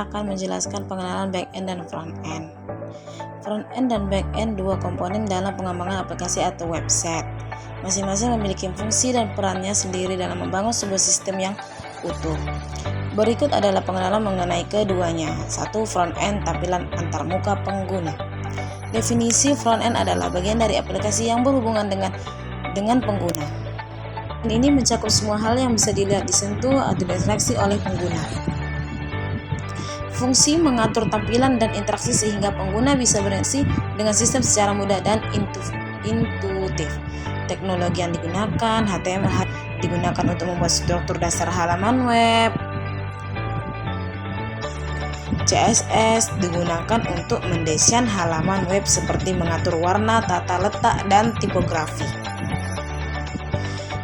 saya akan menjelaskan pengenalan back-end dan front-end. Front-end dan back-end dua komponen dalam pengembangan aplikasi atau website. Masing-masing memiliki fungsi dan perannya sendiri dalam membangun sebuah sistem yang utuh. Berikut adalah pengenalan mengenai keduanya. 1. Front-end, tampilan antarmuka pengguna. Definisi front-end adalah bagian dari aplikasi yang berhubungan dengan pengguna. Ini mencakup semua hal yang bisa dilihat, disentuh, atau diinteraksi oleh pengguna. Fungsi mengatur tampilan dan interaksi sehingga pengguna bisa berinteraksi dengan sistem secara mudah dan intuitif. Teknologi yang digunakan, HTML digunakan untuk membuat struktur dasar halaman web. CSS digunakan untuk mendesain halaman web seperti mengatur warna, tata letak, dan tipografi.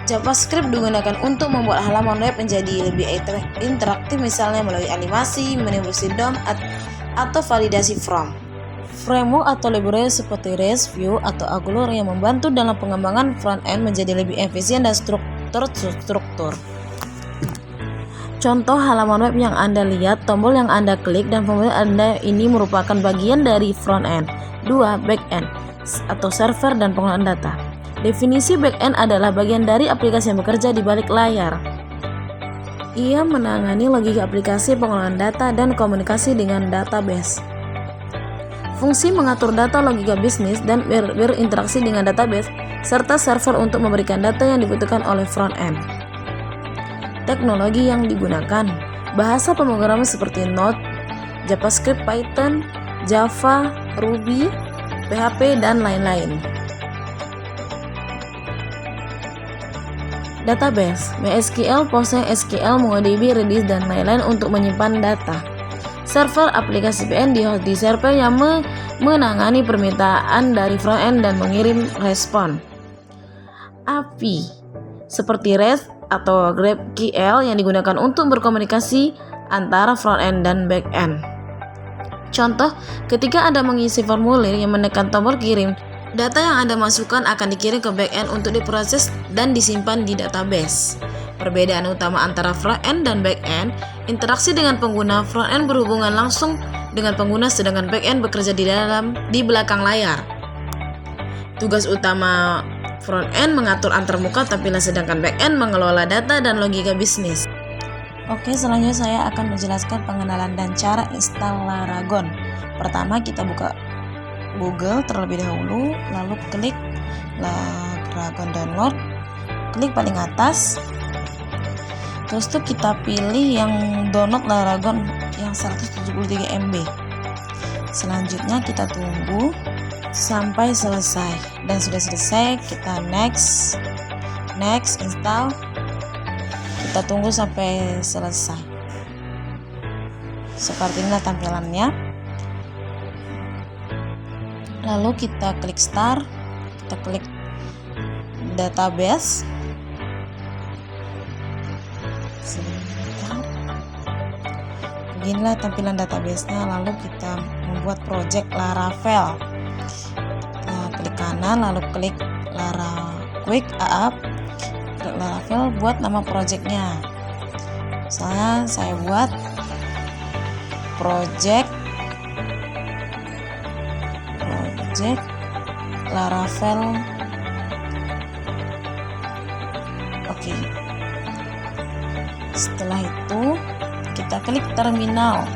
JavaScript digunakan untuk membuat halaman web menjadi lebih interaktif, misalnya melalui animasi, manipulasi DOM, atau validasi form. Framework atau library seperti REST, Vue, atau Angular yang membantu dalam pengembangan front-end menjadi lebih efisien dan struktur. Contoh halaman web yang Anda lihat, tombol yang Anda klik, dan formulir Anda ini merupakan bagian dari front-end. 2. Back-end atau server dan pengelolaan data. Definisi back-end adalah bagian dari aplikasi yang bekerja di balik layar. Ia menangani logika aplikasi, pengelolaan data, dan komunikasi dengan database. Fungsi mengatur data, logika bisnis, dan berinteraksi dengan database, serta server untuk memberikan data yang dibutuhkan oleh front-end. Teknologi yang digunakan, bahasa pemrograman seperti Node, JavaScript, Python, Java, Ruby, PHP, dan lain-lain. Database, MySQL, PostgreSQL, MongoDB, Redis, dan lain-lain untuk menyimpan data. Server, aplikasi VPN di server yang menangani permintaan dari front-end dan mengirim respon. API, seperti REST atau GraphQL yang digunakan untuk berkomunikasi antara front-end dan back-end. Contoh, ketika Anda mengisi formulir yang menekan tombol kirim, data yang Anda masukkan akan dikirim ke back-end untuk diproses dan disimpan di database. Perbedaan utama antara front-end dan back-end, interaksi dengan pengguna, front-end berhubungan langsung dengan pengguna sedangkan back-end bekerja di belakang layar. Tugas utama front-end mengatur antarmuka tampilan sedangkan back-end mengelola data dan logika bisnis. Oke, selanjutnya saya akan menjelaskan pengenalan dan cara install Laragon. Pertama, kita buka Google terlebih dahulu, lalu klik Laragon download, klik paling atas, terus tuh kita pilih yang download Laragon yang 173 MB. Selanjutnya kita tunggu sampai selesai, dan sudah selesai kita next install, kita tunggu sampai selesai. Seperti inilah tampilannya. Lalu kita klik start, kita klik database. Beginilah tampilan database-nya. Lalu kita membuat project Laravel. Kita klik kanan, lalu klik Quick App, klik Laravel, buat nama project-nya. Misalnya saya buat project Laravel. Oke. Setelah itu kita klik terminal.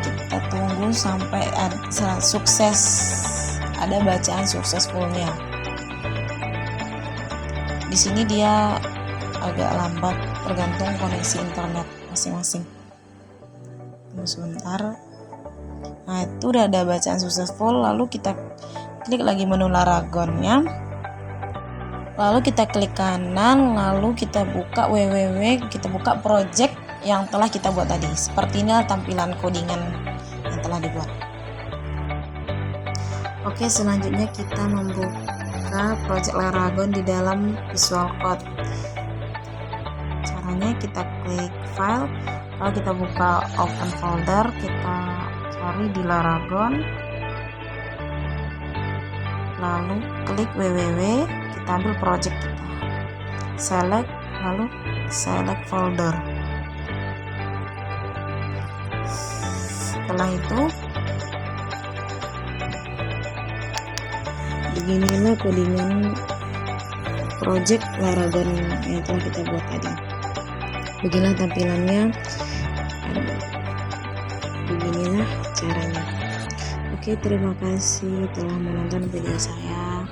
Kita tunggu sampai sukses, ada bacaan successful-nya. Di sini dia agak lambat tergantung koneksi internet masing-masing. Tunggu sebentar. Nah, itu udah ada bacaan successful. Lalu kita klik lagi menu Laragonnya. Lalu kita klik kanan, lalu kita buka kita buka project yang telah kita buat tadi. Seperti ini tampilan codingan yang telah dibuat. Oke, selanjutnya kita membuka project Laragon di dalam Visual Code. Caranya kita klik file, lalu kita buka open folder, kita cari di Laragon, lalu klik www, kita ambil project kita, select lalu select folder. Setelah itu beginilah codingan project Laragon yang telah kita buat tadi. Beginilah tampilannya, beginilah caranya. Oke, terima kasih telah menonton video saya.